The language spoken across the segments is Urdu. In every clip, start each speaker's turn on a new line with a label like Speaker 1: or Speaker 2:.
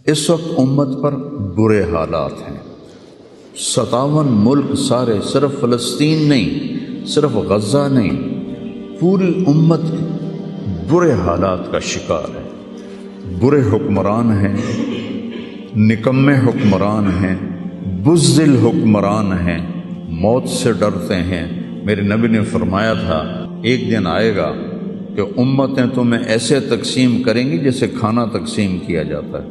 Speaker 1: اس وقت امت پر برے حالات ہیں۔ 57 ملک سارے، صرف فلسطین نہیں، صرف غزہ نہیں، پوری امت برے حالات کا شکار ہے۔ برے حکمران ہیں، نکمے حکمران ہیں، بزدل حکمران ہیں، موت سے ڈرتے ہیں۔ میرے نبی نے فرمایا تھا ایک دن آئے گا کہ امتیں تمہیں ایسے تقسیم کریں گی جیسے کھانا تقسیم کیا جاتا ہے۔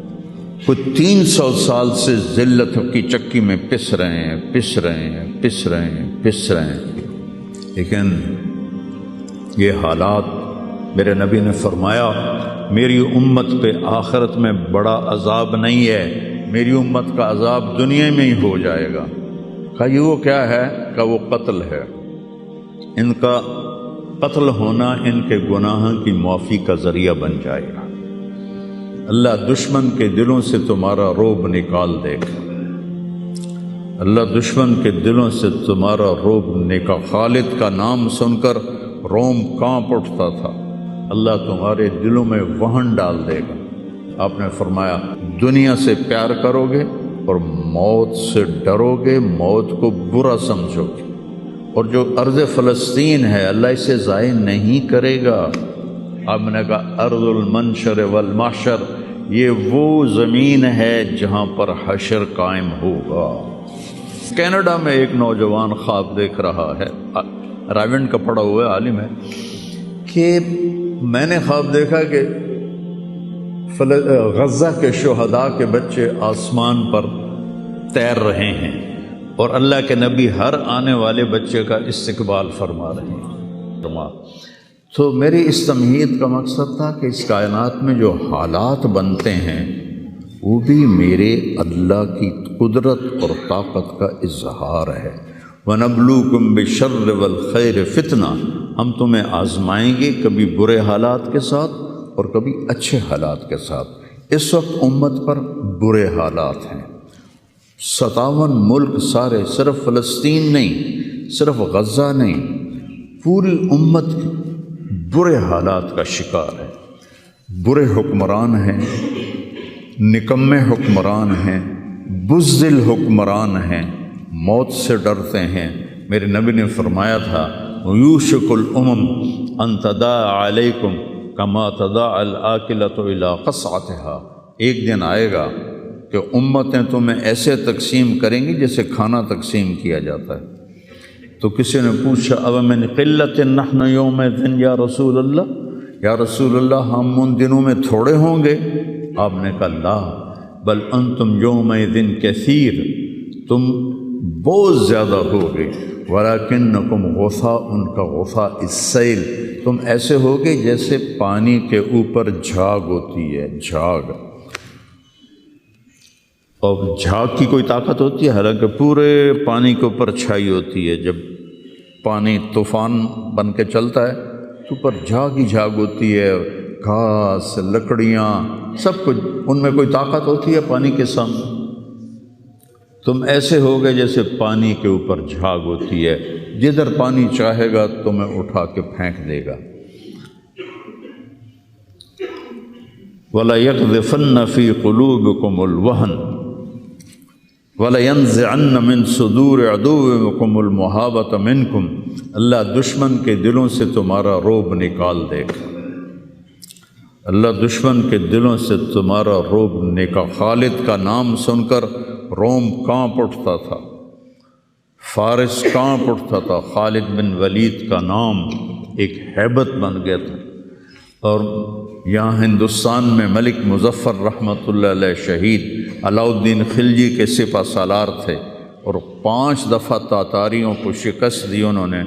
Speaker 1: کوئی 300 سال سے ذلت کی چکی میں پس رہے ہیں، لیکن یہ حالات، میرے نبی نے فرمایا میری امت پہ آخرت میں بڑا عذاب نہیں ہے، میری امت کا عذاب دنیا میں ہی ہو جائے گا۔ کہا یہ وہ کیا ہے؟ کہا وہ قتل ہے۔ ان کا قتل ہونا ان کے گناہوں کی معافی کا ذریعہ بن جائے گا۔ اللہ دشمن کے دلوں سے تمہارا رعب نکال دے گا، اللہ دشمن کے دلوں سے تمہارا رعب نکال۔ خالد کا نام سن کر روم کانپ اٹھتا تھا، اللہ تمہارے دلوں میں وہن ڈال دے گا۔ آپ نے فرمایا دنیا سے پیار کرو گے اور موت سے ڈرو گے، موت کو برا سمجھو گے، اور جو ارض فلسطین ہے اللہ اسے ضائع نہیں کرے گا۔ آپ نے کہا ارض المنشر والمحشر، یہ وہ زمین ہے جہاں پر حشر قائم ہوگا۔ کینیڈا میں ایک نوجوان خواب دیکھ رہا ہے، رائیونڈ کا پڑھا ہوا عالم ہے، کہ میں نے خواب دیکھا کہ غزہ کے شہداء کے بچے آسمان پر تیر رہے ہیں اور اللہ کے نبی ہر آنے والے بچے کا استقبال فرما رہے ہیں۔ تو میری اس تمہید کا مقصد تھا کہ اس کائنات میں جو حالات بنتے ہیں وہ بھی میرے اللہ کی قدرت اور طاقت کا اظہار ہے۔ وَنَبْلُوكُمْ بِالشَّرِّ وَالْخَيْرِ فِتْنَةً، ہم تمہیں آزمائیں گے کبھی برے حالات کے ساتھ اور کبھی اچھے حالات کے ساتھ۔ اس وقت امت پر برے حالات ہیں۔ 57 ملک سارے، صرف فلسطین نہیں، صرف غزہ نہیں، پوری امت برے حالات کا شکار ہے۔ برے حکمران ہیں، نکمے حکمران ہیں، بزدل حکمران ہیں، موت سے ڈرتے ہیں۔ میرے نبی نے فرمایا تھا یوشک الامم ان تداعی علیکم کما تداعی الآکلۃ الی قصعتها، ایک دن آئے گا کہ امتیں تمہیں ایسے تقسیم کریں گی جیسے کھانا تقسیم کیا جاتا ہے۔ تو کسی نے پوچھا اب من قلت نحن یومئذ یا رسول اللہ، یا رسول اللہ ہم ان دنوں میں تھوڑے ہوں گے؟ آپ نے کہا لا بل انتم یومئذ کثیر، تم بہت زیادہ ہوگے، ولکنکم غثاء، ان کا غثاء السیل، تم ایسے ہوگے جیسے پانی کے اوپر جھاگ ہوتی ہے، جھاگ۔ اور جھاگ کی کوئی طاقت ہوتی ہے؟ حالانکہ پورے پانی کے اوپر چھائی ہوتی ہے، جب پانی طوفان بن کے چلتا ہے تو اوپر جھاگ ہی جھاگ ہوتی ہے، گھاس، لکڑیاں، سب کچھ، ان میں کوئی طاقت ہوتی ہے پانی کے سامنے؟ تم ایسے ہوگے جیسے پانی کے اوپر جھاگ ہوتی ہے، جدھر پانی چاہے گا تمہیں اٹھا کے پھینک دے گا۔ وَلَيَقْذِفَنَّ فِي قُلُوبِكُمُ الْوَهْنَ وَلَيَنزِعَنَّ مِن صُدُورِ عَدُوِّكُمُ الْمُهَابَةَ مِنكُمْ، اللہ دشمن کے دلوں سے تمہارا رعب نکال دے گا، اللہ دشمن کے دلوں سے تمہارا رعب نکال۔ خالد کا نام سن کر روم کانپ اٹھتا تھا، فارس کانپ اٹھتا تھا۔ خالد بن ولید کا نام ایک ہیبت بن گیا تھا۔ اور یہاں ہندوستان میں ملک مظفر رحمۃ اللہ علیہ شہید علاؤ الدین خلجی کے سپہ سالار تھے، اور 5 دفعہ تاتاریوں کو شکست دی انہوں نے،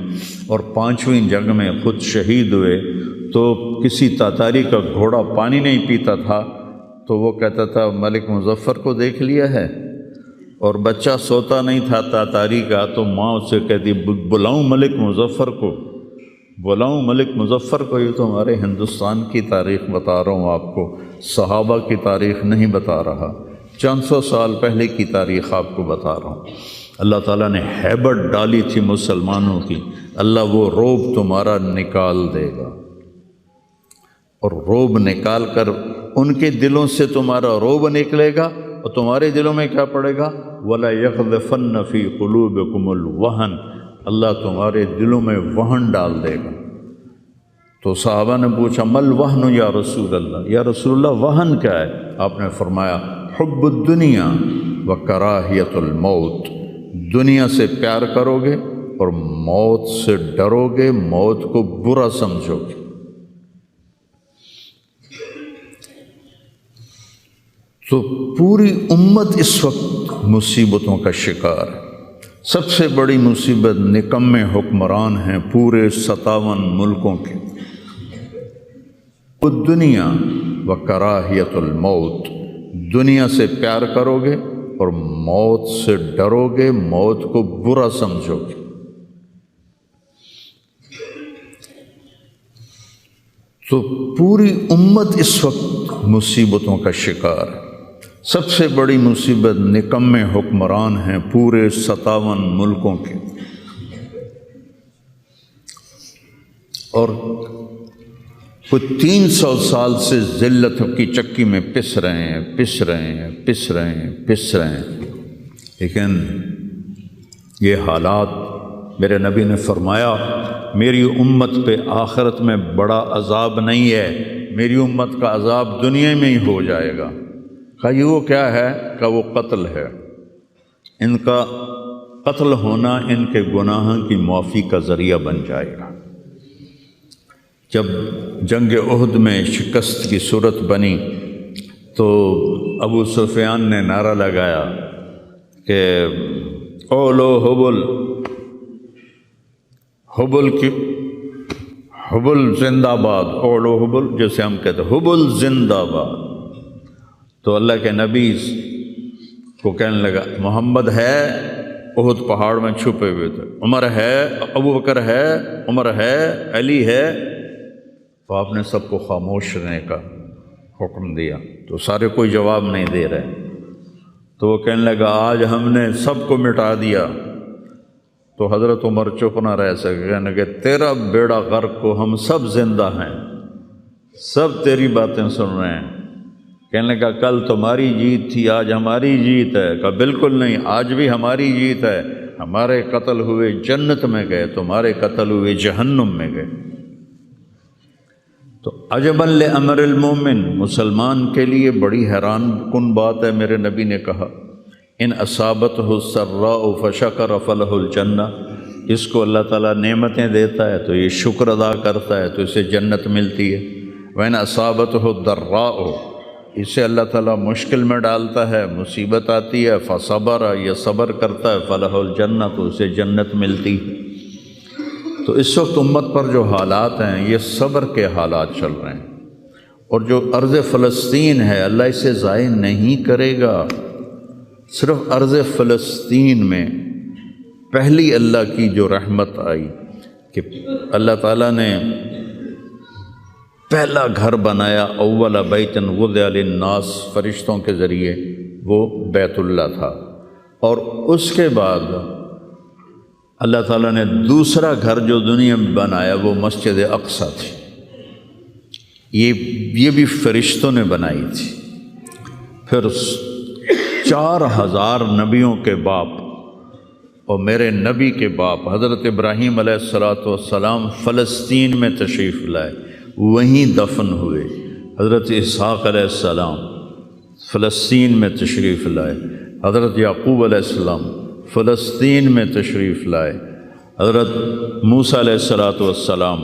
Speaker 1: اور 5ویں جنگ میں خود شہید ہوئے۔ تو کسی تاتاری کا گھوڑا پانی نہیں پیتا تھا تو وہ کہتا تھا ملک مظفر کو دیکھ لیا ہے، اور بچہ سوتا نہیں تھا تاتاری کا تو ماں اسے کہتی بلاؤں ملک مظفر کو، بلاؤں ملک مظفر کو۔ یہ تو ہمارے ہندوستان کی تاریخ بتا رہا ہوں آپ کو، صحابہ کی تاریخ نہیں بتا رہا، 400 سال پہلے کی تاریخ آپ کو بتا رہا ہوں۔ اللہ تعالیٰ نے ہیبت ڈالی تھی مسلمانوں کی، اللہ وہ رعب تمہارا نکال دے گا، اور رعب نکال کر ان کے دلوں سے تمہارا روب نکلے گا اور تمہارے دلوں میں کیا پڑے گا؟ وَلَا يَقْذِفَنَّ فِي قُلُوبِكُمُ الْوَهْنَ، اللہ تمہارے دلوں میں وہن ڈال دے گا۔ تو صحابہ نے پوچھا مل وہن یا رسول اللہ، یا رسول اللہ وہن کیا ہے؟ آپ نے فرمایا حب الدنیا و کراہیت الموت، دنیا سے پیار کرو گے اور موت سے ڈرو گے، موت کو برا سمجھو گے۔ تو پوری امت اس وقت مصیبتوں کا شکار ہے۔ سب سے بڑی مصیبت نکمے حکمران ہیں پورے 57 ملکوں کے۔ دنیا و کراہیت الموت، دنیا سے پیار کرو گے اور موت سے ڈرو گے، موت کو برا سمجھو گے۔ تو پوری امت اس وقت مصیبتوں کا شکار ہے۔ سب سے بڑی مصیبت نکمے حکمران ہیں پورے 57 ملکوں کے، اور وہ 300 سال سے ذلت کی چکی میں پس رہے ہیں۔ لیکن یہ حالات، میرے نبی نے فرمایا میری امت پہ آخرت میں بڑا عذاب نہیں ہے، میری امت کا عذاب دنیا میں ہی ہو جائے گا۔ کہا یہ وہ کیا ہے؟ کہ وہ قتل ہے۔ ان کا قتل ہونا ان کے گناہوں کی معافی کا ذریعہ بن جائے گا۔ جب جنگ احد میں شکست کی صورت بنی تو ابو سفیان نے نعرہ لگایا کہ اولو حبل، حبل زندہ باد، اولو حبل، جیسے ہم کہتے ہیں حبل زندہ باد۔ تو اللہ کے نبی کو کہنے لگا محمد ہے، احد پہاڑ میں چھپے ہوئے تھے، عمر ہے، ابو بکر ہے، عمر ہے، علی ہے۔ تو آپ نے سب کو خاموش رہنے کا حکم دیا، تو سارے کوئی جواب نہیں دے رہے۔ تو وہ کہنے لگا آج ہم نے سب کو مٹا دیا۔ تو حضرت عمر چپ نہ رہ سکے، کہنے کہ تیرا بیڑا غرق کو ہم سب زندہ ہیں، سب تیری باتیں سن رہے ہیں۔ کہنے لگا کل تمہاری جیت تھی، آج ہماری جیت ہے۔ کہا بالکل نہیں، آج بھی ہماری جیت ہے، ہمارے قتل ہوئے جنت میں گئے، تمہارے قتل ہوئے جہنم میں گئے۔ تو عجبا لامر المومن، مسلمان کے لیے بڑی حیران کن بات ہے۔ میرے نبی نے کہا ان اصابتہ السراء فشکر فلہ الجنہ، اس کو اللہ تعالیٰ نعمتیں دیتا ہے تو یہ شکر ادا کرتا ہے تو اسے جنت ملتی ہے۔ وَإِنْ أَصَابَتْهُ الضَّرَّاءُ، اسے اللہ تعالیٰ مشکل میں ڈالتا ہے، مصیبت آتی ہے، فصبر، یہ صبر کرتا ہے، فلہ الجنہ، تو اسے جنت ملتی ہے۔ تو اس وقت امت پر جو حالات ہیں یہ صبر کے حالات چل رہے ہیں، اور جو ارض فلسطین ہے اللہ اسے ضائع نہیں کرے گا۔ صرف ارض فلسطین میں پہلی اللہ کی جو رحمت آئی کہ اللہ تعالیٰ نے پہلا گھر بنایا، اول بیت وضع للناس، فرشتوں کے ذریعے، وہ بیت اللہ تھا، اور اس کے بعد اللہ تعالیٰ نے دوسرا گھر جو دنیا میں بنایا وہ مسجد اقصیٰ تھی۔ یہ بھی فرشتوں نے بنائی تھی۔ پھر 4000 نبیوں کے باپ اور میرے نبی کے باپ حضرت ابراہیم علیہ السلام فلسطین میں تشریف لائے، وہیں دفن ہوئے۔ حضرت اسحاق علیہ السلام فلسطین میں تشریف لائے، حضرت یعقوب علیہ السلام فلسطین میں تشریف لائے، حضرت موسیٰ علیہ السلام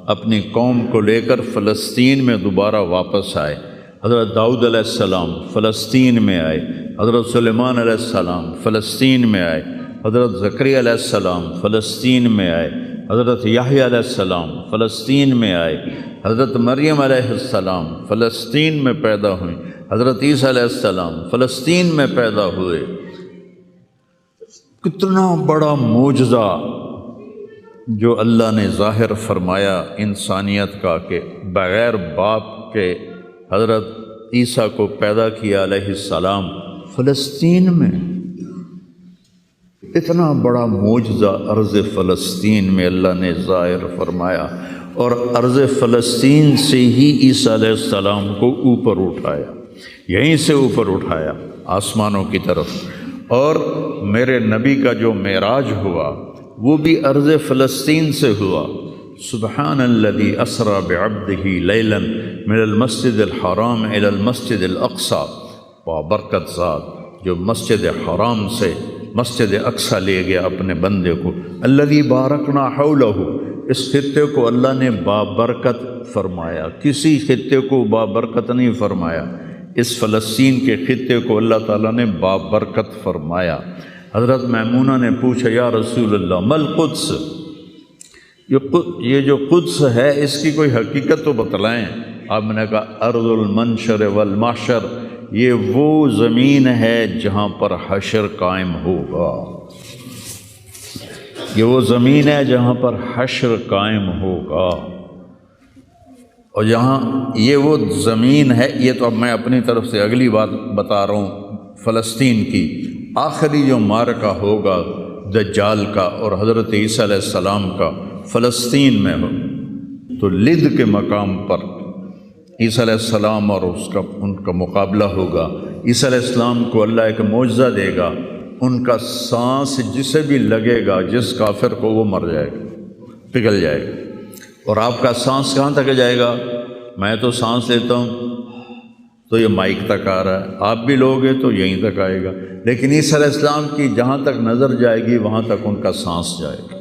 Speaker 1: اپنی قوم کو لے کر فلسطین میں دوبارہ واپس آئے، حضرت داؤد علیہ السلام فلسطین میں آئے، حضرت سلیمان علیہ السلام فلسطین میں آئے، حضرت زکریا علیہ السلام فلسطین میں آئے، حضرت یحییٰ علیہ السلام فلسطین میں آئے، حضرت مریم علیہ السلام فلسطین میں پیدا ہوئیں، حضرت عیسیٰ علیہ السلام فلسطین میں پیدا ہوئے۔ کتنا بڑا معجزہ جو اللہ نے ظاہر فرمایا انسانیت کا، کہ بغیر باپ کے حضرت عیسیٰ کو پیدا کیا علیہ السلام فلسطین میں۔ اتنا بڑا معجزہ ارض فلسطین میں اللہ نے ظاہر فرمایا، اور ارض فلسطین سے ہی عیسیٰ علیہ السلام کو اوپر اٹھایا، یہیں سے اوپر اٹھایا آسمانوں کی طرف۔ اور میرے نبی کا جو معراج ہوا وہ بھی ارض فلسطین سے ہوا۔ سبحان الذی اسری بعبدہ لیلا من المسجد الحرام الی المسجد الاقصی، بابرکت ذات جو مسجد حرام سے مسجد اقصی لے گیا اپنے بندے کو۔ الذی بارکنا حولہ، اس خطے کو اللہ نے بابرکت فرمایا، کسی خطے کو بابرکت نہیں فرمایا، اس فلسطین کے خطے کو اللہ تعالیٰ نے بابرکت فرمایا۔ حضرت میمونہ نے پوچھا یا رسول اللہ مل قدس، یہ جو قدس ہے اس کی کوئی حقیقت تو بتلائیں۔ آپ نے کہا ارض المنشر والمحشر، یہ وہ زمین ہے جہاں پر حشر قائم ہوگا، یہ وہ زمین ہے جہاں پر حشر قائم ہوگا۔ اور جہاں یہ وہ زمین ہے، یہ تو اب میں اپنی طرف سے اگلی بات بتا رہا ہوں، فلسطین کی آخری جو معرکہ ہوگا دجال کا اور حضرت عیسیٰ علیہ السلام کا فلسطین میں ہو، تو لد کے مقام پر عیسیٰ علیہ السلام اور ان کا مقابلہ ہوگا۔ عیسیٰ علیہ السلام کو اللہ ایک معجزہ دے گا، ان کا سانس جسے بھی لگے گا، جس کافر کو، وہ مر جائے گا، پگھل جائے گا۔ اور آپ کا سانس کہاں تک جائے گا؟ میں تو سانس لیتا ہوں تو یہ مائک تک آ رہا ہے، آپ بھی لوگے تو یہیں تک آئے گا، لیکن عیسیٰ علیہ السلام کی جہاں تک نظر جائے گی وہاں تک ان کا سانس جائے گا،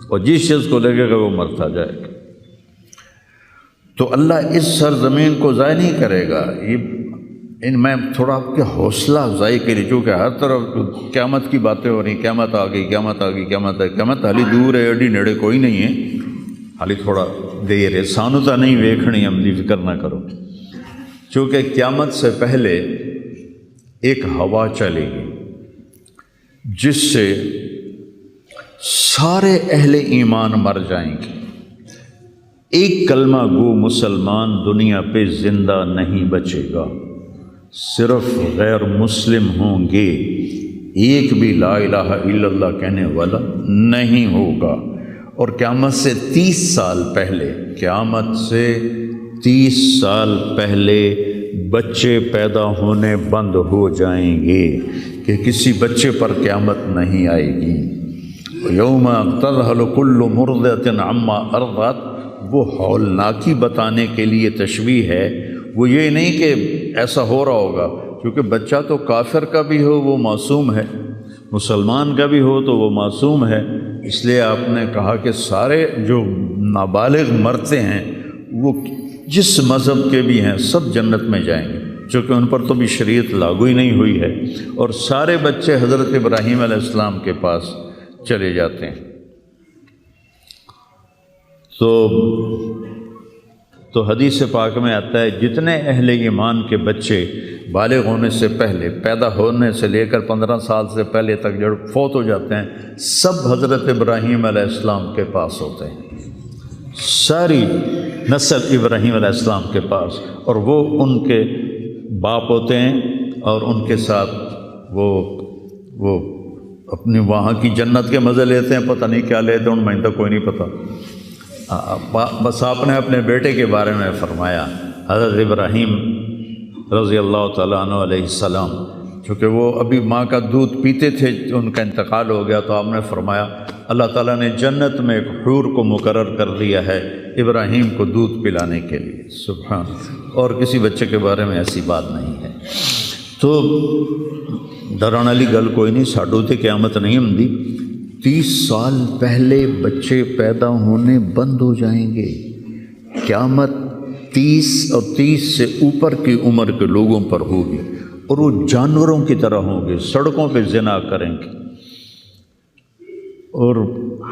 Speaker 1: اور جس چیز کو لگے گا وہ مرتا جائے گا۔ تو اللہ اس سرزمین کو ضائع نہیں کرے گا۔ میں تھوڑا آپ کے حوصلہ افزائی کے لیے، چونکہ ہر طرف قیامت کی باتیں ہو رہی، قیامت آ گئی، قیامت آ گئی، قیامت آ گئی، قیامت حالی دور ہے، ایڈی نیڑے کوئی نہیں ہے، حالی تھوڑا دیر ہے، سانو تا نہیں ویکھنی، ہم دی فکر نہ کرو۔ چونکہ قیامت سے پہلے ایک ہوا چلے گی جس سے سارے اہل ایمان مر جائیں گے، ایک کلمہ گو مسلمان دنیا پہ زندہ نہیں بچے گا، صرف غیر مسلم ہوں گے، ایک بھی لا الہ الا اللہ کہنے والا نہیں ہوگا۔ اور قیامت سے 30 سال پہلے، قیامت سے 30 سال پہلے بچے پیدا ہونے بند ہو جائیں گے کہ کسی بچے پر قیامت نہیں آئے گی۔ یوم تذہل کل مرضعۃ عما ارضعت، وہ ہولناکی بتانے کے لیے تشبیہ ہے، وہ یہ نہیں کہ ایسا ہو رہا ہوگا، کیونکہ بچہ تو کافر کا بھی ہو وہ معصوم ہے، مسلمان کا بھی ہو تو وہ معصوم ہے، اس لیے آپ نے کہا کہ سارے جو نابالغ مرتے ہیں وہ جس مذہب کے بھی ہیں سب جنت میں جائیں گے، چونکہ ان پر تو بھی شریعت لاگو ہی نہیں ہوئی ہے، اور سارے بچے حضرت ابراہیم علیہ السلام کے پاس چلے جاتے ہیں۔ تو حدیث پاک میں آتا ہے جتنے اہل ایمان کے بچے بالغ ہونے سے پہلے، پیدا ہونے سے لے کر 15 سال سے پہلے تک جو فوت ہو جاتے ہیں، سب حضرت ابراہیم علیہ السلام کے پاس ہوتے ہیں، ساری نسل ابراہیم علیہ السلام کے پاس، اور وہ ان کے باپ ہوتے ہیں، اور ان کے ساتھ وہ اپنی وہاں کی جنت کے مزے لیتے ہیں، پتہ نہیں کیا لیتے ہیں، ان میں تو کوئی نہیں پتہ۔ بس آپ نے اپنے بیٹے کے بارے میں فرمایا، حضرت ابراہیم رضی اللہ تعالیٰ عنہ علیہ السلام، چونکہ وہ ابھی ماں کا دودھ پیتے تھے، ان کا انتقال ہو گیا، تو آپ نے فرمایا اللہ تعالیٰ نے جنت میں ایک حور کو مقرر کر دیا ہے ابراہیم کو دودھ پلانے کے لیے، سبحان، اور کسی بچے کے بارے میں ایسی بات نہیں ہے۔ تو ڈران والی گل کوئی نہیں، ساڈو تے قیامت نہیں ہوندی، 30 سال پہلے بچے پیدا ہونے بند ہو جائیں گے، قیامت 30 اور 30 سے اوپر کی عمر کے لوگوں پر ہوگی، اور وہ جانوروں کی طرح ہوں گے، سڑکوں پہ زنا کریں گے، اور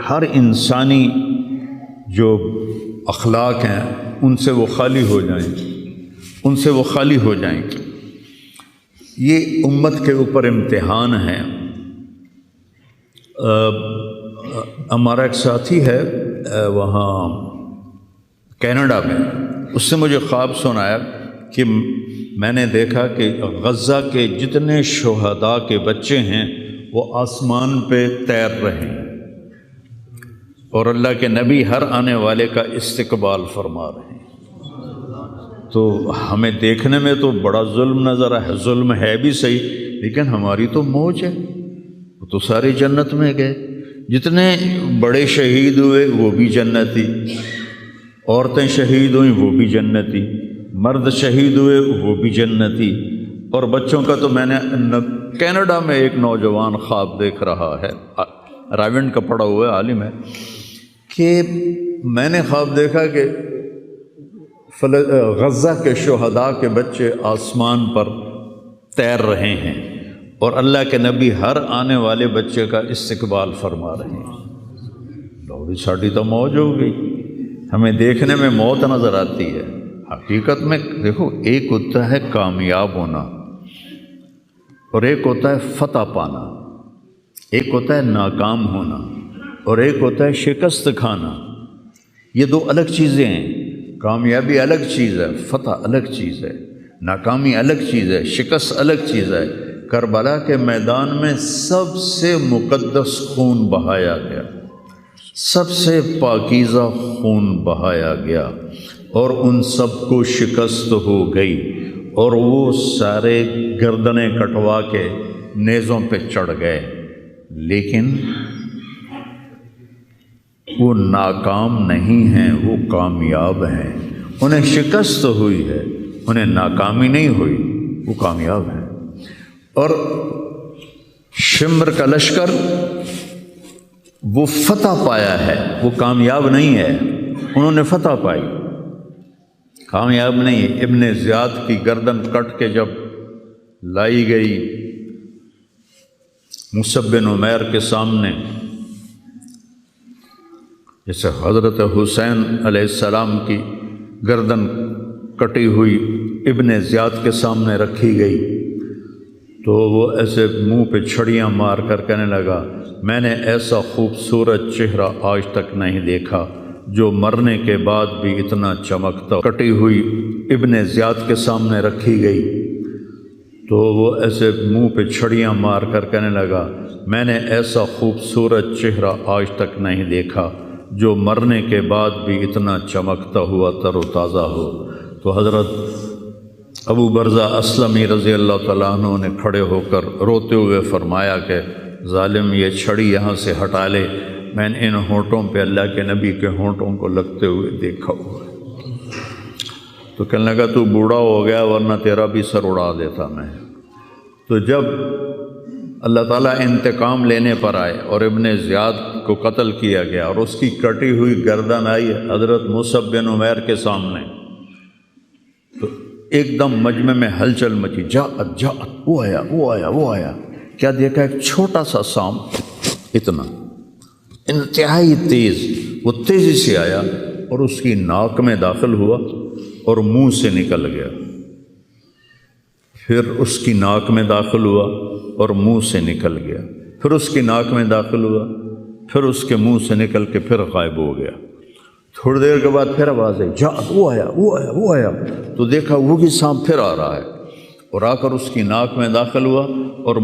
Speaker 1: ہر انسانی جو اخلاق ہیں ان سے وہ خالی ہو جائیں گے، ان سے وہ خالی ہو جائیں گے۔ یہ امت کے اوپر امتحان ہے۔ ہمارا ایک ساتھی ہے وہاں کینیڈا میں، اس نے مجھے خواب سنایا کہ میں نے دیکھا کہ غزہ کے جتنے شہداء کے بچے ہیں وہ آسمان پہ تیر رہے ہیں اور اللہ کے نبی ہر آنے والے کا استقبال فرما رہے ہیں۔ تو ہمیں دیکھنے میں تو بڑا ظلم نظر ہے، ظلم ہے بھی صحیح، لیکن ہماری تو موج ہے، وہ تو سارے جنت میں گئے۔ جتنے بڑے شہید ہوئے وہ بھی جنتی، عورتیں شہید ہوئیں وہ بھی جنتی، مرد شہید ہوئے وہ بھی جنتی۔ اور بچوں کا تو میں نے کینیڈا میں ایک نوجوان خواب دیکھ رہا ہے، راونڈ کا پڑھا ہوا ہے، عالم ہے، کہ میں نے خواب دیکھا کہ غزہ کے شہداء کے بچے آسمان پر تیر رہے ہیں اور اللہ کے نبی ہر آنے والے بچے کا استقبال فرما رہے ہیں۔ لوگ ساڑھی تو موج ہو گئی، ہمیں دیکھنے میں موت نظر آتی ہے، حقیقت میں دیکھو ایک ہوتا ہے کامیاب ہونا اور ایک ہوتا ہے فتح پانا، ایک ہوتا ہے ناکام ہونا اور ایک ہوتا ہے شکست کھانا۔ یہ دو الگ چیزیں ہیں، کامیابی الگ چیز ہے، فتح الگ چیز ہے، ناکامی الگ چیز ہے، شکست الگ چیز ہے۔ کربلا کے میدان میں سب سے مقدس خون بہایا گیا، سب سے پاکیزہ خون بہایا گیا اور ان سب کو شکست ہو گئی اور وہ سارے گردنیں کٹوا کے نیزوں پہ چڑھ گئے، لیکن وہ ناکام نہیں ہیں، وہ کامیاب ہیں۔ انہیں شکست ہوئی ہے، انہیں ناکامی نہیں ہوئی، وہ کامیاب ہیں۔ اور شمر کا لشکر وہ فتح پایا ہے، وہ کامیاب نہیں ہے، انہوں نے فتح پائی، کامیاب نہیں ہے۔ ابن زیاد کی گردن کٹ کے جب لائی گئی مصعب بن عمیر کے سامنے، جیسے حضرت حسین علیہ السلام کی گردن کٹی ہوئی ابن زیاد کے سامنے رکھی گئی، تو وہ ایسے منہ پہ چھڑیاں مار کر کہنے لگا، میں نے ایسا خوبصورت چہرہ آج تک نہیں دیکھا جو مرنے کے بعد بھی اتنا چمکتا۔ کٹی ہوئی ابن زیاد کے سامنے رکھی گئی تو وہ ایسے منہ پہ چھڑیاں مار کر کہنے لگا، میں نے ایسا خوبصورت چہرہ آج تک نہیں دیکھا جو مرنے کے بعد بھی اتنا چمکتا ہوا تر و تازہ ہو۔ تو حضرت ابو برزہ اسلمی رضی اللہ تعالیٰ عنہ نے کھڑے ہو کر روتے ہوئے فرمایا کہ ظالم یہ چھڑی یہاں سے ہٹا لے، میں نے ان ہونٹوں پہ اللہ کے نبی کے ہونٹوں کو لگتے ہوئے دیکھا ہوا ہے۔ تو کہنے لگا تو بوڑھا ہو گیا ورنہ تیرا بھی سر اڑا دیتا میں۔ تو جب اللہ تعالیٰ انتقام لینے پر آئے اور ابن زیاد کو قتل کیا گیا اور اس کی کٹی ہوئی گردن آئی حضرت مصعب بن عمیر کے سامنے، تو ایک دم مجمع میں ہلچل مچی، جاءت جاءت، وہ آیا وہ آیا وہ آیا۔ کیا دیکھا؟ ایک چھوٹا سا سانپ، اتنا انتہائی تیز، وہ تیزی سے آیا اور اس کی ناک میں داخل ہوا اور منہ سے نکل گیا، پھر اس کی ناک میں داخل ہوا اور منہ سے نکل گیا، پھر اس کی ناک میں داخل ہوا، پھر اس کے منہ سے نکل کے پھر غائب ہو گیا۔ تھوڑی دیر کے بعد پھر آواز آئی، جاءت، وہ آیا وہ آیا وہ آیا۔ تو دیکھا وہی سانپ پھر آ رہا ہے اور آ کر اس کی ناک میں داخل ہوا اور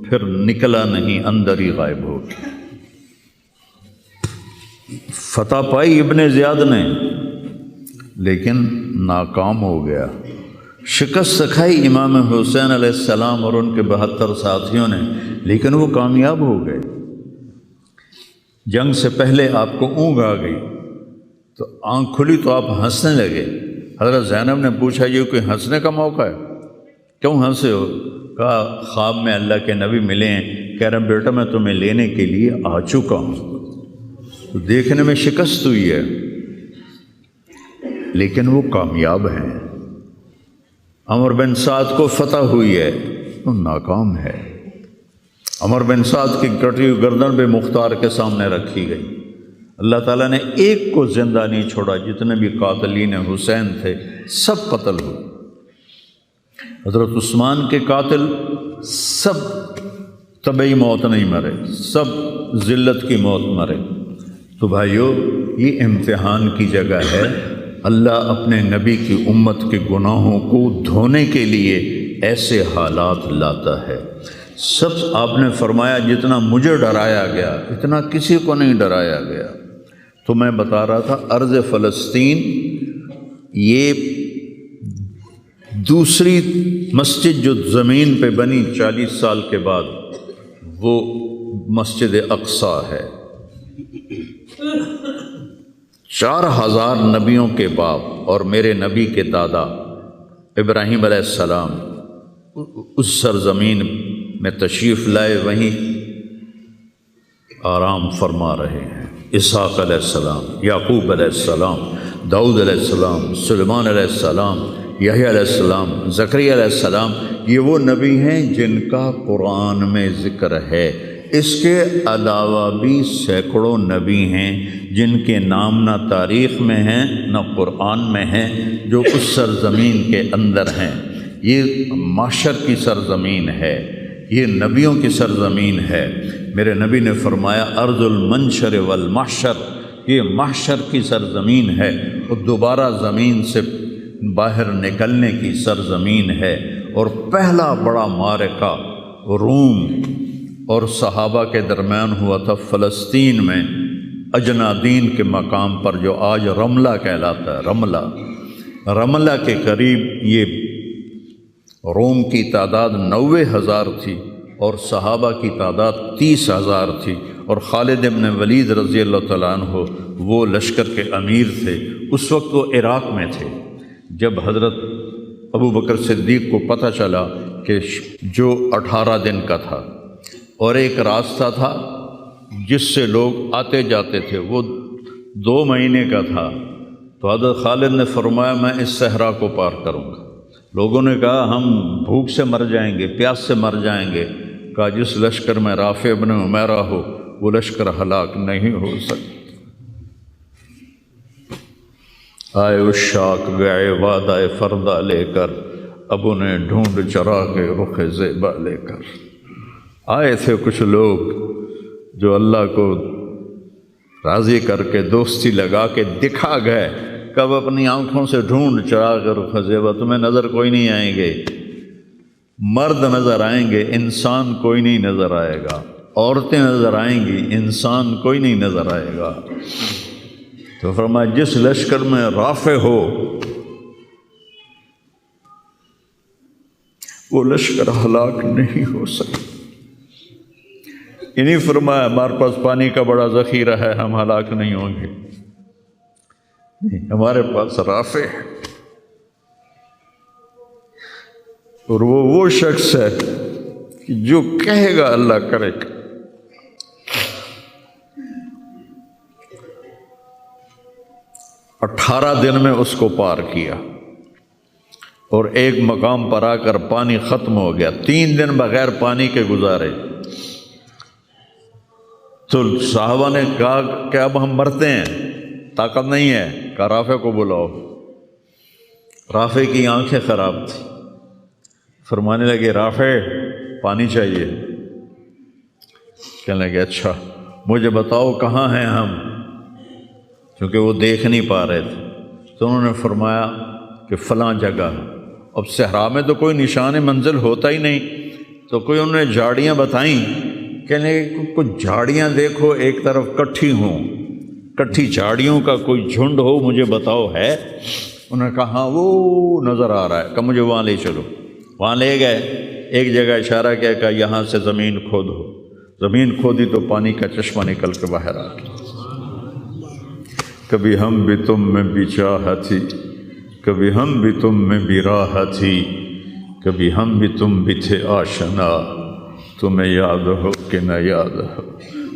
Speaker 1: پھر نکلا نہیں، اندر ہی غائب ہو گیا۔ فتح پائی ابن زیاد نے لیکن ناکام ہو گیا، شکست کھائی امام حسین علیہ السلام اور ان کے 72 ساتھیوں نے، لیکن وہ کامیاب ہو گئے۔ جنگ سے پہلے آپ کو اونگ آ گئی تو آنکھ کھلی تو آپ ہنسنے لگے۔ حضرت زینب نے پوچھا یہ کوئی ہنسنے کا موقع ہے، کیوں ہنسے ہو؟ کہا خواب میں اللہ کے نبی ملے ہیں، کہہ رہے ہیں بیٹا میں تمہیں لینے کے لیے آ چکا ہوں۔ تو دیکھنے میں شکست ہوئی ہے لیکن وہ کامیاب ہیں۔ عمر بن سعد کو فتح ہوئی ہے، وہ ناکام ہے۔ عمر بن سعد کی کٹی ہوئی گردن پہ مختار کے سامنے رکھی گئی، اللہ تعالیٰ نے ایک کو زندہ نہیں چھوڑا، جتنے بھی قاتلین حسین تھے سب قتل ہوئے۔ حضرت عثمان کے قاتل سب طبعی موت نہیں مرے، سب ذلت کی موت مرے۔ تو بھائیو یہ امتحان کی جگہ ہے، اللہ اپنے نبی کی امت کے گناہوں کو دھونے کے لیے ایسے حالات لاتا ہے۔ آپ نے فرمایا جتنا مجھے ڈرایا گیا اتنا کسی کو نہیں ڈرایا گیا۔ تو میں بتا رہا تھا ارض فلسطین یہ دوسری مسجد جو زمین پہ بنی 40 سال کے بعد وہ مسجد اقصیٰ ہے۔ 4000 نبیوں کے باپ اور میرے نبی کے دادا ابراہیم علیہ السلام اس سرزمین میں تشریف لائے، وہیں آرام فرما رہے ہیں۔ اسحاق علیہ السلام، یعقوب علیہ السلام، داؤد علیہ السلام، سلیمان علیہ السلام، یحییٰ علیہ السلام، زکریا علیہ السلام، یہ وہ نبی ہیں جن کا قرآن میں ذکر ہے۔ اس کے علاوہ بھی سینکڑوں نبی ہیں جن کے نام نہ تاریخ میں ہیں نہ قرآن میں ہیں، جو اس سرزمین کے اندر ہیں۔ یہ محشر کی سرزمین ہے، یہ نبیوں کی سرزمین ہے۔ میرے نبی نے فرمایا ارض المنشر والمحشر، یہ محشر کی سرزمین ہے اور دوبارہ زمین سے باہر نکلنے کی سرزمین ہے۔ اور پہلا بڑا معرکہ روم اور صحابہ کے درمیان ہوا تھا فلسطین میں، اجنادین کے مقام پر، جو آج رملہ کہلاتا ہے۔ رملہ کے قریب یہ روم کی تعداد 90,000 تھی اور صحابہ کی تعداد 30,000 تھی، اور خالد بن ولید رضی اللہ تعالیٰ عنہ وہ لشکر کے امیر تھے۔ اس وقت وہ عراق میں تھے۔ جب حضرت ابو بکر صدیق کو پتہ چلا کہ جو 18 دن کا تھا اور ایک راستہ تھا جس سے لوگ آتے جاتے تھے وہ 2 مہینے کا تھا، تو حضرت خالد نے فرمایا میں اس صحرا کو پار کروں گا۔ لوگوں نے کہا ہم بھوک سے مر جائیں گے، پیاس سے مر جائیں گے۔ کہا جس لشکر میں رافع بن عمیرہ ہو وہ لشکر ہلاک نہیں ہو سکتا۔ آئے اشاق گئے وعدہ فردہ لے کر، ابو نے ڈھونڈ چرا کے رخ زیبا لے کر۔ آئے تھے کچھ لوگ جو اللہ کو راضی کر کے دوستی لگا کے دکھا گئے، کب اپنی آنکھوں سے ڈھونڈ چرا کر رخ زیبا، تمہیں نظر کوئی نہیں آئیں گے، مرد نظر آئیں گے، انسان کوئی نہیں نظر آئے گا، عورتیں نظر آئیں گی، انسان کوئی نہیں نظر آئے گا۔ تو فرمایا جس لشکر میں رافع ہو وہ لشکر ہلاک نہیں ہو سکتا۔ انہیں فرمایا ہمارے پاس پانی کا بڑا ذخیرہ ہے، ہم ہلاک نہیں ہوں گے، نہیں، ہمارے پاس رافع ہے۔ اور وہ شخص ہے کہ جو کہے گا اللہ کرے گا۔ 18 دن میں اس کو پار کیا اور ایک مقام پر آ کر پانی ختم ہو گیا۔ 3 دن بغیر پانی کے گزارے تو صحابہ نے کہا کہ اب ہم مرتے ہیں، طاقت نہیں ہے۔ کہا رافع کو بلاؤ۔ رافع کی آنکھیں خراب تھیں، فرمانے لگے رافع پانی چاہیے۔ کہنے لگے اچھا مجھے بتاؤ کہاں ہیں ہم، کیونکہ وہ دیکھ نہیں پا رہے تھے۔ تو انہوں نے فرمایا کہ فلاں جگہ۔ اب صحرا میں تو کوئی نشان منزل ہوتا ہی نہیں، تو کوئی انہوں نے جھاڑیاں بتائیں، کہنے لگے کچھ جھاڑیاں دیکھو ایک طرف کٹھی ہوں، کٹھی جھاڑیوں کا کوئی جھنڈ ہو، مجھے بتاؤ ہے؟ انہوں نے کہا ہاں وہ نظر آ رہا ہے، کہ مجھے وہاں لے چلو۔ وہاں لے گئے، ایک جگہ اشارہ کیا کہ یہاں سے زمین کھودو۔ زمین کھودی تو پانی کا چشمہ نکل کے باہر آ گیا۔ کبھی ہم بھی تم میں بھی چاہت تھی، کبھی ہم بھی تم میں بھی راہ تھی، کبھی ہم بھی تم بھی تھے آشنا، تمہیں یاد ہو کہ نہ یاد ہو۔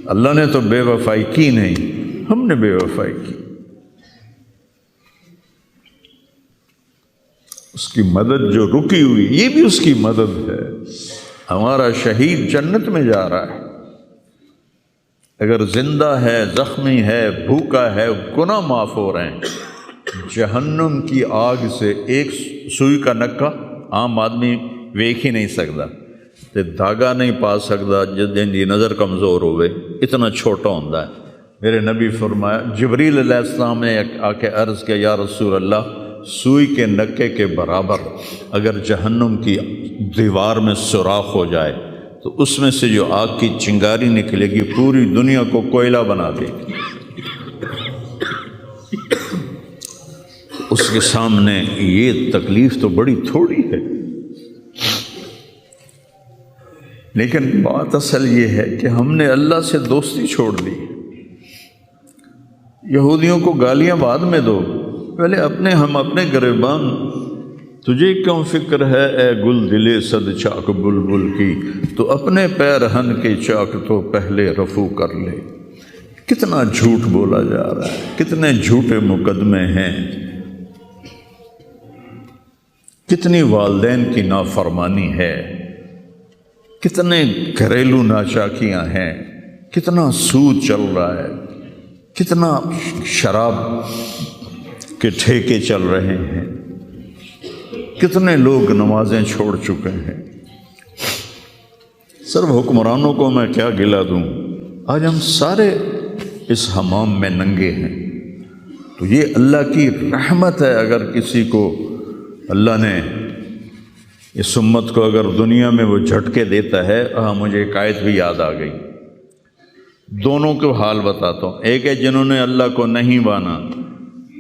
Speaker 1: اللہ نے تو بے وفائی کی نہیں، ہم نے بے وفائی کی۔ اس کی مدد جو رکی ہوئی، یہ بھی اس کی مدد ہے۔ ہمارا شہید جنت میں جا رہا ہے، اگر زندہ ہے، زخمی ہے، بھوکا ہے، گناہ معاف ہو رہے ہیں۔ جہنم کی آگ سے ایک سوئی کا نکا عام آدمی ویکھ ہی نہیں سکتا، تے دھاگا نہیں پا سکتا جن دی نظر کمزور ہوئے، اتنا چھوٹا ہوتا ہے۔ میرے نبی فرمایا، جبریل علیہ السلام نے آ کے عرض کیا یا رسول اللہ، سوئی کے نکے کے برابر اگر جہنم کی دیوار میں سوراخ ہو جائے تو اس میں سے جو آگ کی چنگاری نکلے گی پوری دنیا کو کوئلہ بنا دے گی۔ اس کے سامنے یہ تکلیف تو بڑی تھوڑی ہے، لیکن بات اصل یہ ہے کہ ہم نے اللہ سے دوستی چھوڑ دی۔ یہودیوں کو گالیاں بعد میں دو، پہلے ہم اپنے گریبان، تجھے کیوں فکر ہے اے گل دلے صد چاک بلبل کی، تو اپنے پیرہن کے چاک تو پہلے رفو کر لے۔ کتنا جھوٹ بولا جا رہا ہے، کتنے جھوٹے مقدمے ہیں، کتنی والدین کی نافرمانی ہے، کتنے گھریلو ناچاکیاں ہیں، کتنا سود چل رہا ہے، کتنا شراب کے ٹھیکے چل رہے ہیں، کتنے لوگ نمازیں چھوڑ چکے ہیں۔ صرف حکمرانوں کو میں کیا گلہ دوں، آج ہم سارے اس حمام میں ننگے ہیں۔ تو یہ اللہ کی رحمت ہے، اگر کسی کو اللہ نے اس امت کو اگر دنیا میں وہ جھٹکے دیتا ہے۔ مجھے ایک آیت بھی یاد آ گئی، دونوں کو حال بتاتا ہوں۔ ایک ہے جنہوں نے اللہ کو نہیں مانا،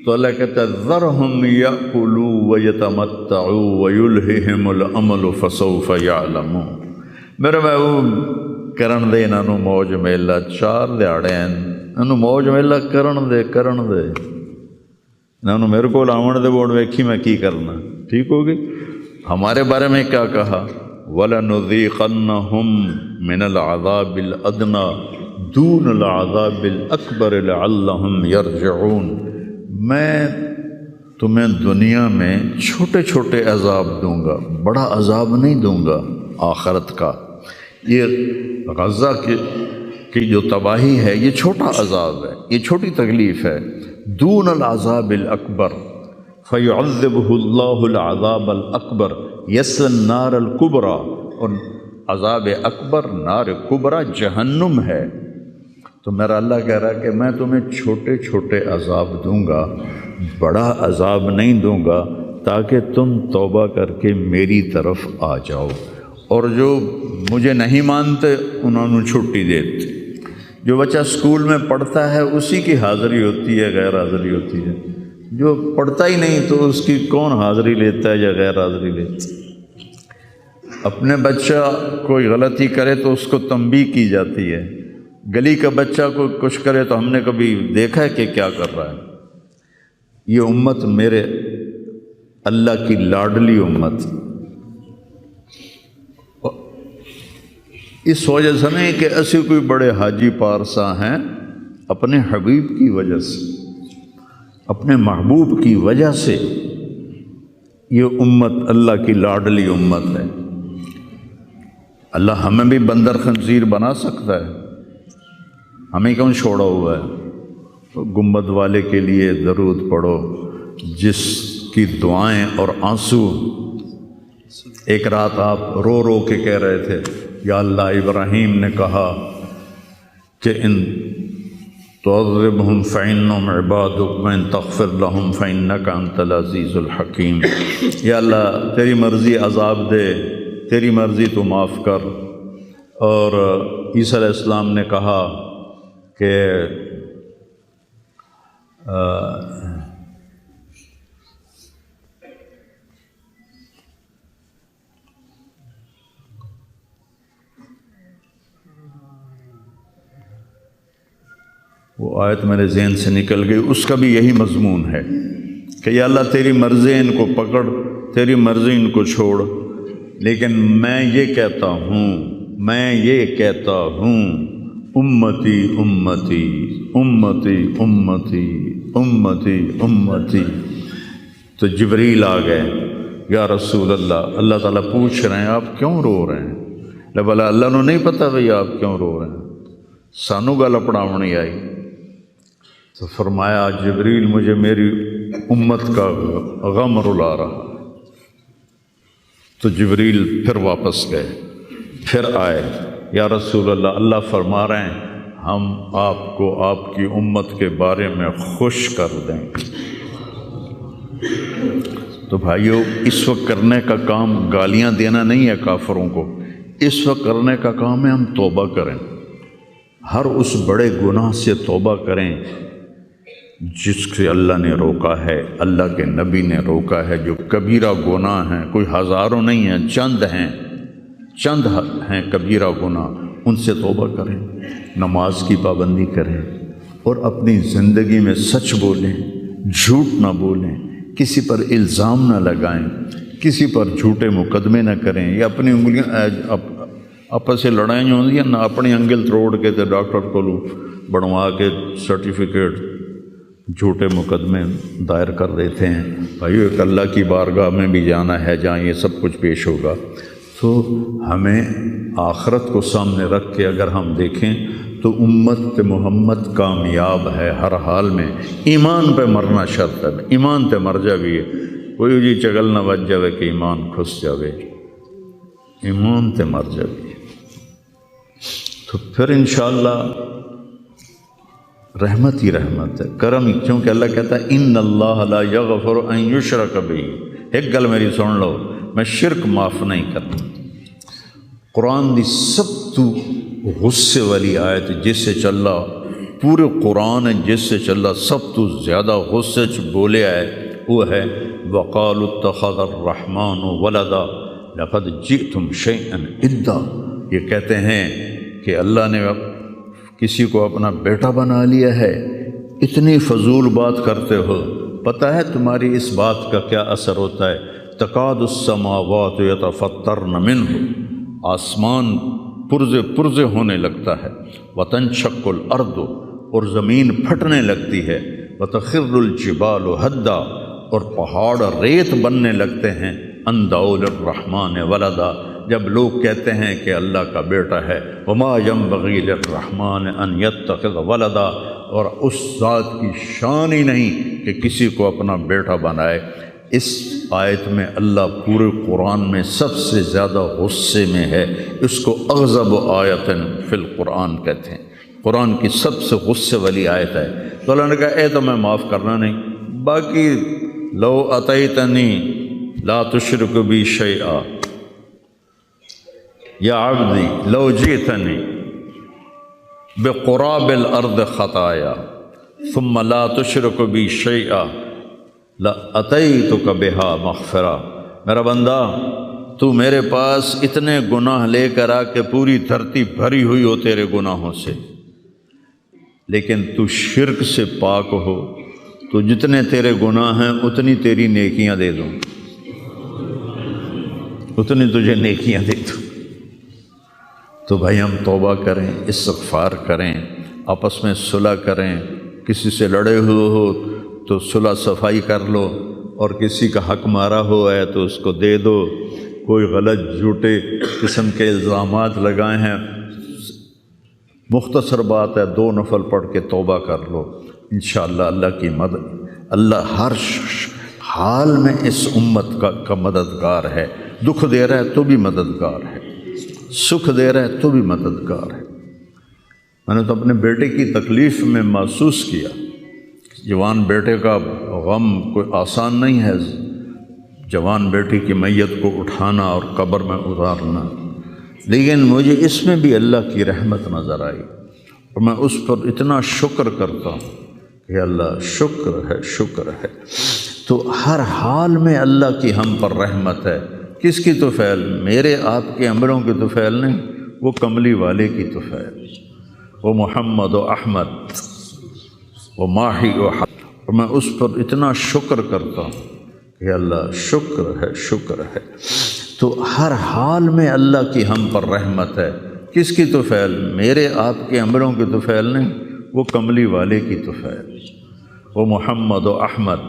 Speaker 1: تو اللہ کہتا ہے ذرہم یأکلوا ویتمتعوا ویلہہم الامل فسوف یعلمون۔ میرے محبوب کرن دے انہاں نوں موج میلا، 4 دہاڑے انہاں نوں موج میلا کرن دے انہاں نوں میرے کول آون دے، ووٹ ویکھی میں کی کرنا، ٹھیک ہوگی۔ ہمارے بارے میں کیا کہا، وَلَنُذِيقَنَّهُم مِّنَ الْعَذَابِ الْأَدْنَىٰ دُونَ الْعَذَابِ الْأَكْبَرِ لَعَلَّهُمْ يَرْجِعُونَ۔ میں تمہیں دنیا میں چھوٹے چھوٹے عذاب دوں گا، بڑا عذاب نہیں دوں گا آخرت کا۔ یہ غزہ کی جو تباہی ہے یہ چھوٹا عذاب ہے، یہ چھوٹی تکلیف ہے۔ دون العذاب الاکبر فیعذبہ اللہ العذاب الاکبر یصلی النار الکبریٰ، اور عذاب اکبر نار کبریٰ جہنم ہے۔ تو میرا اللہ کہہ رہا ہے کہ میں تمہیں چھوٹے چھوٹے عذاب دوں گا، بڑا عذاب نہیں دوں گا، تاکہ تم توبہ کر کے میری طرف آ جاؤ، اور جو مجھے نہیں مانتے انہوں نے چھٹی دیتے۔ جو بچہ اسکول میں پڑھتا ہے اسی کی حاضری ہوتی ہے، غیر حاضری ہوتی ہے۔ جو پڑھتا ہی نہیں تو اس کی کون حاضری لیتا ہے یا غیر حاضری لیتا ہے۔ اپنے بچہ کوئی غلطی کرے تو اس کو تنبیہ کی جاتی ہے، گلی کا بچہ کوئی کچھ کرے تو ہم نے کبھی دیکھا ہے کہ کیا کر رہا ہے۔ یہ امت میرے اللہ کی لاڈلی امت، اس وجہ سے نہیں کہ ایسے کوئی بڑے حاجی پارسا ہیں، اپنے حبیب کی وجہ سے، اپنے محبوب کی وجہ سے یہ امت اللہ کی لاڈلی امت ہے۔ اللہ ہمیں بھی بندر خنزیر بنا سکتا ہے، ہمیں کیوں چھوڑا ہوا ہے؟ گنبد والے کے لیے درود پڑھو، جس کی دعائیں اور آنسو، ایک رات آپ رو رو کے کہہ رہے تھے یا اللہ، ابراہیم نے کہا کہ ان تعذبہم فإنہم عبادک وإن تغفر لہم فإنک انت العزیز الحکیم۔ یا اللہ تیری مرضی عذاب دے، تیری مرضی تو معاف کر۔ اور عیسیٰ علیہ السلام نے کہا کہ وہ آیت میرے ذہن سے نکل گئی، اس کا بھی یہی مضمون ہے کہ یا اللہ تیری مرضی ان کو پکڑ، تیری مرضی ان کو چھوڑ، لیکن میں یہ کہتا ہوں امتی امتی امتی امتی امتی امتی۔ تو جبریل آ گئے، یا رسول اللہ، اللہ تعالیٰ پوچھ رہے ہیں آپ کیوں رو رہے ہیں؟ بلا اللہ نو نہیں پتہ بھئی آپ کیوں رو رہے ہیں، سانو گل پڑھاونی آئی۔ تو فرمایا جبریل مجھے میری امت کا غم رلا رہا۔ تو جبریل پھر واپس گئے، پھر آئے، یا رسول اللہ، اللہ فرما رہے ہیں ہم آپ کو آپ کی امت کے بارے میں خوش کر دیں۔ تو بھائیو، اس وقت کرنے کا کام گالیاں دینا نہیں ہے کافروں کو، اس وقت کرنے کا کام ہے ہم توبہ کریں، ہر اس بڑے گناہ سے توبہ کریں جس سے اللہ نے روکا ہے، اللہ کے نبی نے روکا ہے، جو کبیرہ گناہ ہیں، کوئی ہزاروں نہیں ہیں، چند ہیں کبیرہ گناہ، ان سے توبہ کریں، نماز کی پابندی کریں اور اپنی زندگی میں سچ بولیں، جھوٹ نہ بولیں، کسی پر الزام نہ لگائیں، کسی پر جھوٹے مقدمے نہ کریں، یا اپنی انگلیاں آپس سے لڑائیں ہوتی ہیں نہ، اپنی انگل توڑ کے تو ڈاکٹر کو بنوا کے سرٹیفکیٹ جھوٹے مقدمے دائر کر دیتے ہیں۔ بھائی ایک اللہ کی بارگاہ میں بھی جانا ہے جہاں یہ سب کچھ پیش ہوگا، تو ہمیں آخرت کو سامنے رکھ کے اگر ہم دیکھیں تو امت محمد کامیاب ہے ہر حال میں۔ ایمان پہ مرنا شرط ہے، ایمان تے مر جاوی ہے، کوئی جی چگل نہ بچ جاوے کہ ایمان کھس جاوے، ایمان تے مر جاوی، تو پھر انشاءاللہ رحمت ہی رحمت ہے، کرم ہی، کیونکہ اللہ کہتا ہے ان اللہ لا یغفر ان یشرک بہ۔ ایک گل میری سن لو، میں شرک معاف نہیں کرتا۔ قرآن دی سب تو غصے والی آیت جس سے چلا پورے قرآن جس سے چلا سب تو زیادہ غصے چ بولے آئے وہ ہے وقالوا اتخذ الرحمن ولدا لقد جئتم شیئا ادا۔ یہ کہتے ہیں کہ اللہ نے کسی کو اپنا بیٹا بنا لیا ہے، اتنی فضول بات کرتے ہو، پتہ ہے تمہاری اس بات کا کیا اثر ہوتا ہے؟ تکاد السماوات یتفطرن منہ، آسمان پرزے ہونے لگتا ہے، وتنشق الارض، اور زمین پھٹنے لگتی ہے، وتخر الجبال ہدا، اور پہاڑ ریت بننے لگتے ہیں، ان دعوا للرحمن ولدا، جب لوگ کہتے ہیں کہ اللہ کا بیٹا ہے، وما ينبغي للرحمن ان يتخذ ولدا، اور اس ذات کی شان ہی نہیں کہ کسی کو اپنا بیٹا بنائے۔ اس آیت میں اللہ پورے قرآن میں سب سے زیادہ غصے میں ہے، اس کو اغضب آیت فی القرآن کہتے ہیں، قرآن کی سب سے غصے والی آیت ہے۔ تو اللہ نے کہا اے تو میں معاف کرنا نہیں، باقی لو اتیتنی لا تشرک بی شیئا یا عبدی لو جئتنی بقراب الارض خطایا ثم لا تشرک بی شیئا لاتیتک بہا مغفرہ۔ میرا بندہ تو میرے پاس اتنے گناہ لے کر آ کے پوری دھرتی بھری ہوئی ہو تیرے گناہوں سے، لیکن تو شرک سے پاک ہو تو جتنے تیرے گناہ ہیں اتنی تیری نیکیاں دے دوں، اتنی تجھے نیکیاں دے دوں۔ تو بھائی ہم توبہ کریں، استغفار کریں، آپس میں صلح کریں، کسی سے لڑے ہوئے ہو تو صلح صفائی کر لو، اور کسی کا حق مارا ہوا ہے تو اس کو دے دو، کوئی غلط جھوٹے قسم کے الزامات لگائے ہیں، مختصر بات ہے 2 نفل پڑھ کے توبہ کر لو، انشاءاللہ اللہ کی مدد، اللہ ہر حال میں اس امت کا مددگار ہے، دکھ دے رہا ہے تو بھی مددگار ہے، سکھ دے رہا ہے تو بھی مددگار ہے۔ میں نے تو اپنے بیٹے کی تکلیف میں محسوس کیا، جوان بیٹے کا غم کوئی آسان نہیں ہے، جوان بیٹی کی میت کو اٹھانا اور قبر میں اتارنا، لیکن مجھے اس میں بھی اللہ کی رحمت نظر آئی، اور میں اس پر اتنا شکر کرتا ہوں کہ اللہ شکر ہے۔ تو ہر حال میں اللہ کی ہم پر رحمت ہے، کس کی طفیل؟ میرے آپ کے عملوں کی طفیل نہیں، وہ کملی والے کی طفیل، وہ محمد و احمد و ماہی و حق، اور میں اس پر اتنا شکر کرتا ہوں کہ اللہ شکر ہے۔ تو ہر حال میں اللہ کی ہم پر رحمت ہے، کس کی طفیل؟ میرے آپ کے عملوں کی طفیل نہیں، وہ کملی والے کی طفیل، وہ محمد و احمد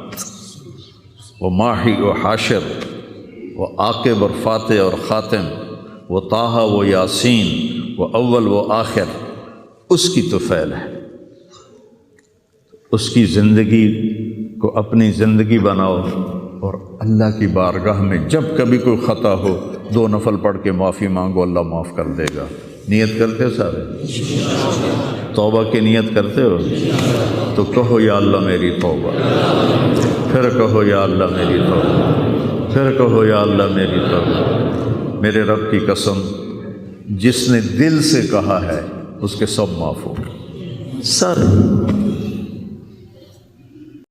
Speaker 1: و ماہی و حاشر، وہ عاقب اور فاتح اور خاتم، وہ طٰہٰ و یاسین، وہ اول و آخر، اس کی طفیل ہے۔ اس کی زندگی کو اپنی زندگی بناؤ، اور اللہ کی بارگاہ میں جب کبھی کوئی خطا ہو 2 نفل پڑھ کے معافی مانگو، اللہ معاف کر دے گا۔ نیت کرتے ہو سارے؟ توبہ کی نیت کرتے ہو؟ تو کہو یا اللہ میری توبہ، پھر کہو یا اللہ میری توبہ، پھر کہو یا اللہ میری توبہ۔ میرے رب کی قسم جس نے دل سے کہا ہے اس کے سب معاف ہو گئے۔ سر